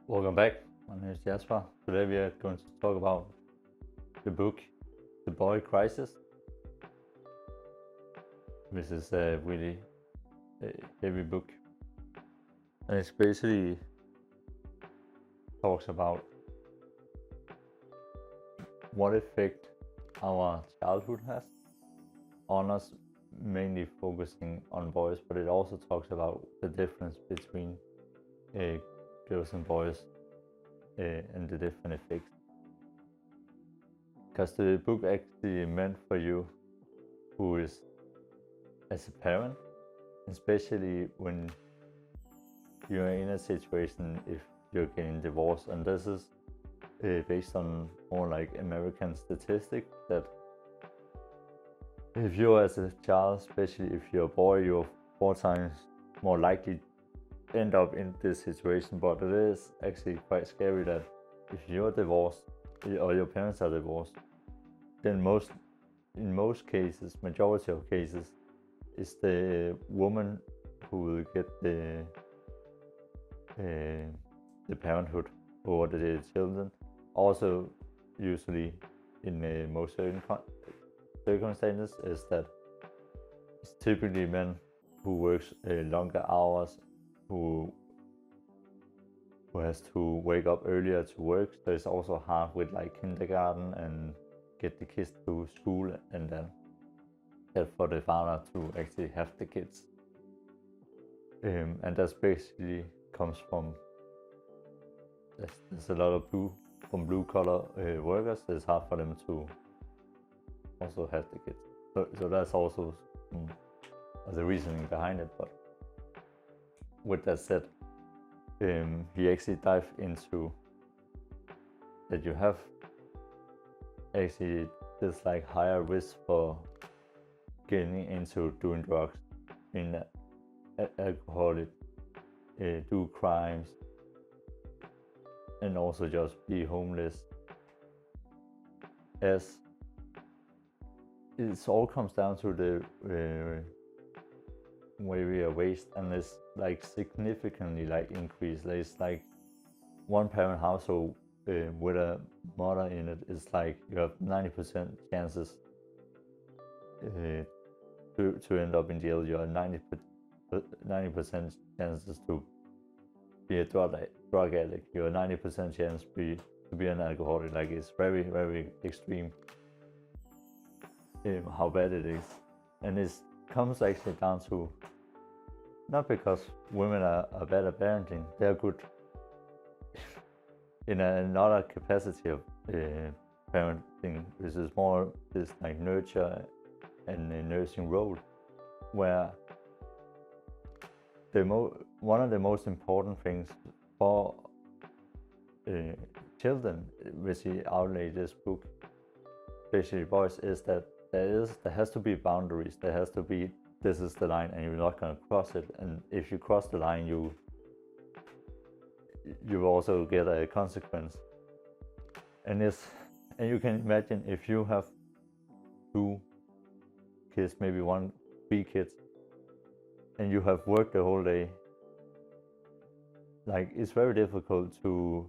Welcome back. My name is Jesper. Today we are going to talk about the book The Boy Crisis, which is a really heavy book. And it basically talks about what effect our childhood has on us, mainly focusing on boys, but it also talks about the difference between girls and boys and the different effects. Because the book actually meant for you who is as a parent, especially when you're in a situation if you're getting divorced, and this is based on more like American statistics that if you're as a child, especially if you're a boy, you're 4 times more likely to end up in this situation. But it is actually quite scary that if you're divorced or your parents are divorced, then in most cases, majority of cases, is the woman who will get the parenthood over the children. Also, usually in most certain circumstances, is that it's typically men who works longer hours, who has to wake up earlier to work. So it's also hard with like kindergarten and get the kids to school, and then for the father to actually have the kids. And that's basically comes from there's a lot of blue collar workers. It's hard for them to also have the kids. So that's also the reasoning behind it. But with that said, he actually dived into that you have actually this like higher risk for getting into doing drugs, being alcoholic, do crimes, and also just be homeless, as it all comes down to the way we are raised, and it's like significantly like increased. There's like one parent household with a mother in it is like you have 90% chances to end up in jail. You have 90% chances to be a drug addict. You have 90% chance to be an alcoholic. Like it's very, very extreme how bad it is. And it comes actually down to not because women are bad at parenting, they're good in another capacity of parenting, which is more this like nurture and a nursing role, where one of the most important things for children, which he outlaid this book, especially boys, is that there has to be boundaries. There has to be, this is the line and you're not going to cross it, and if you cross the line, you also get a consequence. And you can imagine if you have 2 kids, maybe 3 kids, and you have worked the whole day, like it's very difficult to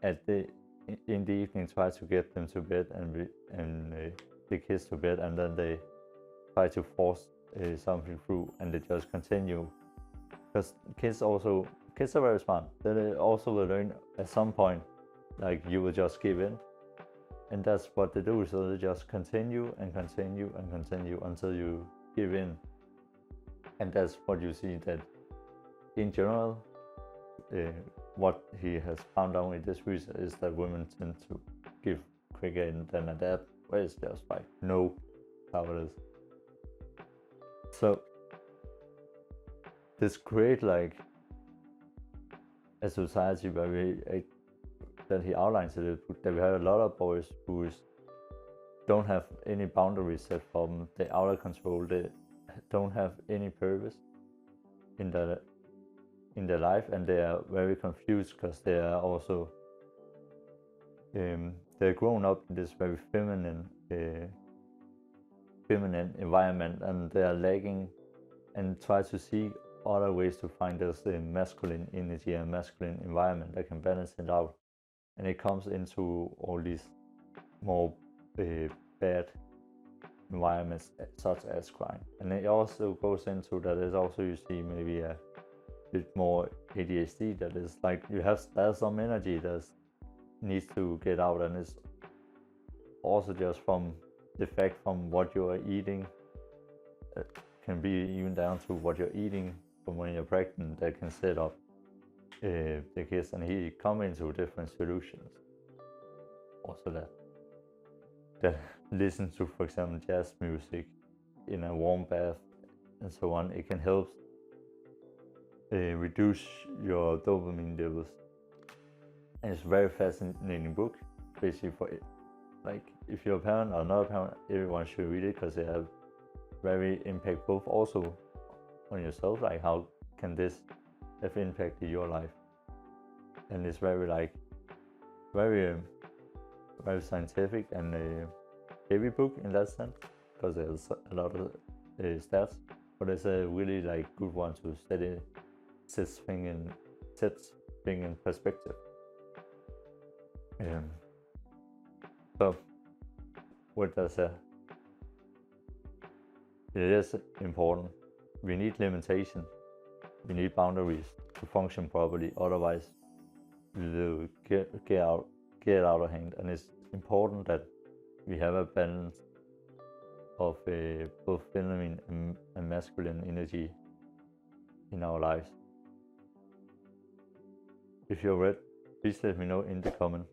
in the evening try to get them to bed and the kids to bed, and then they try to force something through, and they just continue, because kids are very smart. They also will learn at some point, like you will just give in, and that's what they do. So they just continue and continue and continue until you give in. And that's what you see, that in general, what he has found out in this research is that women tend to give quicker in than adapt, where it's just like, no, how it is. So this create like a society where that he outlines it, that we have a lot of boys who don't have any boundaries set for them. They're out of control. They don't have any purpose in their life, and they are very confused because they are also they're grown up in this very feminine environment, and they are lagging and try to seek other ways to find this masculine energy and masculine environment that can balance it out, and it comes into all these more bad environments such as crime. And it also goes into that is also, you see, maybe a bit more ADHD, that is like there's some energy that needs to get out, and it's also just from the fact from what you are eating. Can be even down to what you're eating from when you're pregnant, that can set up the kids, and he come into different solutions. Also that listen to, for example, jazz music in a warm bath and so on. It can help reduce your dopamine levels, and it's a very fascinating book, especially for it. Like if you're a parent or not a parent, everyone should read it, because they have very impact both also on yourself, like how can this have impacted your life. And it's very very scientific and a heavy book in that sense, because there's a lot of stats, but it's a really like good one to set thing in perspective. So what does it is important. We need limitation. We need boundaries to function properly. Otherwise, we'll get out of hand. And it's important that we have a balance of both feminine and masculine energy in our lives. If you're read, please let me know in the comment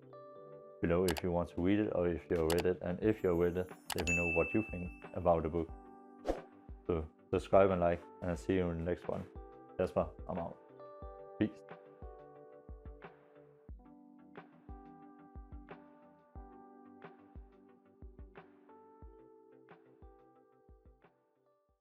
below if you want to read it or if you read it. And if you read it, let me know what you think about the book. So subscribe and like, and I'll see you in the next one. Jesper, I'm out. Peace.